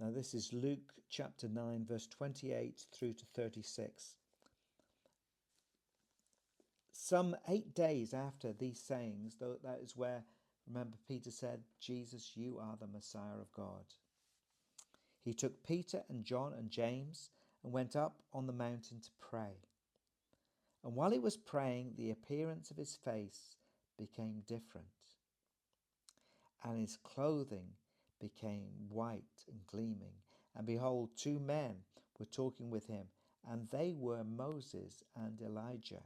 Now this is Luke chapter 9, verse 28 through to 36. Some 8 days after these sayings, though that is where, remember, Peter said, Jesus, you are the Messiah of God. He took Peter and John and James and went up on the mountain to pray. And while he was praying, the appearance of his face became different, and his clothing became white and gleaming. And behold, 2 men were talking with him, and they were Moses and Elijah,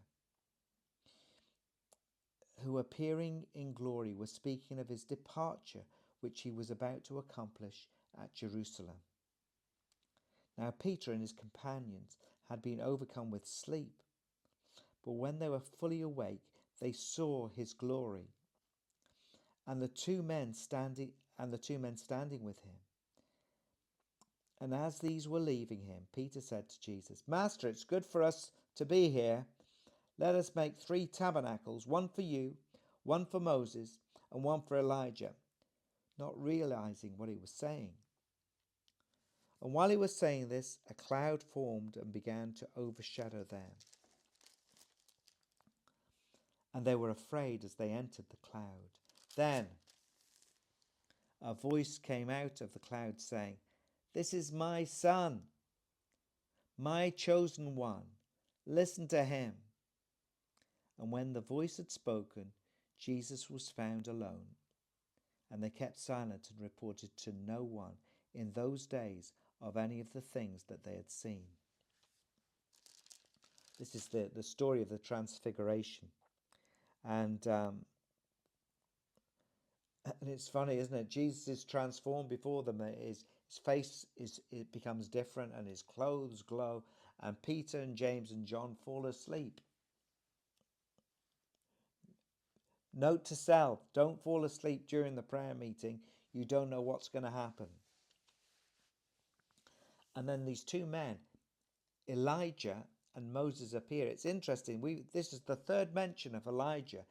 who appearing in glory were speaking of his departure, which he was about to accomplish at Jerusalem. Now Peter and his companions had been overcome with sleep, but when they were fully awake, they saw his glory, and the two men standing with him. And as these were leaving him, Peter said to Jesus, Master, it's good for us to be here. Let us make 3 tabernacles, one for you, one for Moses, and one for Elijah, not realizing what he was saying. And while he was saying this, a cloud formed and began to overshadow them. And they were afraid as they entered the cloud. Then a voice came out of the cloud saying, This is my son, my chosen one. Listen to him. And when the voice had spoken, Jesus was found alone. And they kept silent and reported to no one in those days of any of the things that they had seen. This is the story of the Transfiguration. And it's funny, isn't it? Jesus is transformed before them. His face it becomes different and his clothes glow. And Peter and James and John fall asleep. Note to self, don't fall asleep during the prayer meeting. You don't know what's going to happen. And then these 2 men, Elijah and Moses, appear. It's interesting. This is the 3rd mention of Elijah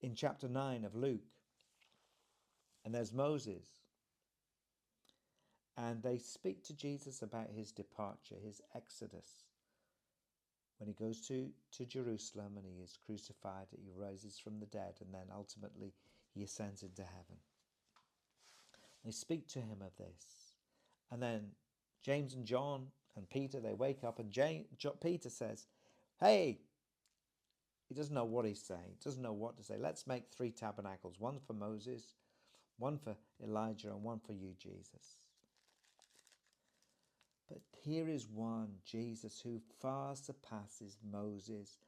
in chapter 9 of Luke. And there's Moses. And they speak to Jesus about his departure, his exodus. When he goes to Jerusalem and he is crucified, he rises from the dead, and then ultimately he ascends into heaven. They speak to him of this. And then James and John and Peter, they wake up, and Peter says, hey, he doesn't know what he's saying, doesn't know what to say. Let's make 3 tabernacles, one for Moses, one for Elijah, and one for you, Jesus. But here is one, Jesus, who far surpasses Moses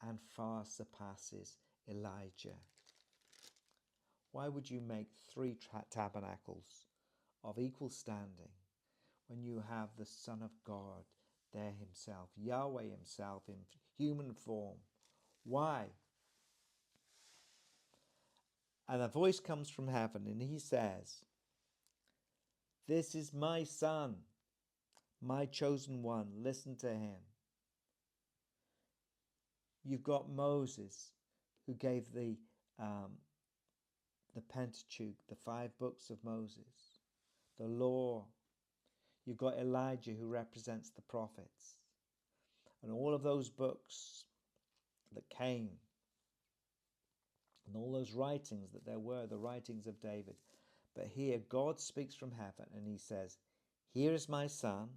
and far surpasses Elijah. Why would you make 3 tabernacles of equal standing when you have the Son of God there himself, Yahweh himself in human form? Why? And a voice comes from heaven and he says, This is my Son, my chosen one. Listen to him. You've got Moses, who gave the Pentateuch, the 5 books of Moses, the law. You've got Elijah, who represents the prophets, and all of those books that came, and all those writings that there were, the writings of David. But here God speaks from heaven and he says, Here is my Son.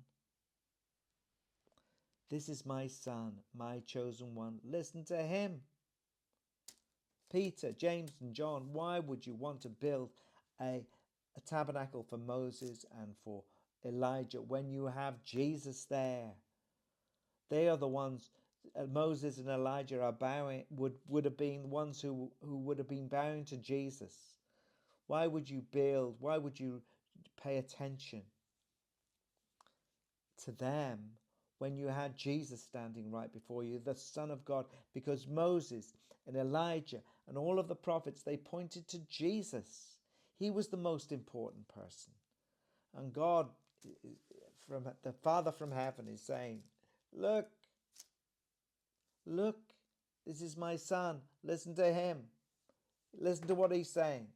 This is my Son, my chosen one. Listen to him. Peter, James and John, why would you want to build a tabernacle for Moses and for Elijah when you have Jesus there? They are the ones, Moses and Elijah are bowing, would have been the ones who would have been bowing to Jesus. Why would you build? Why would you pay attention to them when you had Jesus standing right before you, the Son of God? Because Moses and Elijah and all of the prophets, they pointed to Jesus. He was the most important person. And God, from the Father from heaven, is saying, Look, this is my Son. Listen to him. Listen to what he's saying.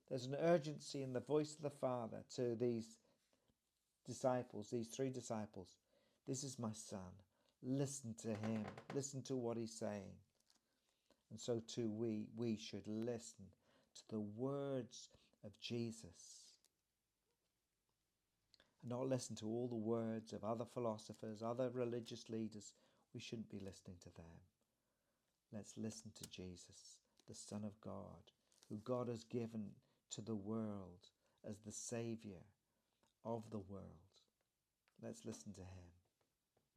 There's an urgency in the voice of the Father to these disciples, these 3 disciples. This is my son. Listen to him. Listen to what he's saying. And so too we should listen to the words of Jesus and not listen to all the words of other philosophers, other religious leaders. We shouldn't be listening to them. Let's listen to Jesus, the Son of God, who God has given to the world as the Saviour of the world. Let's listen to him.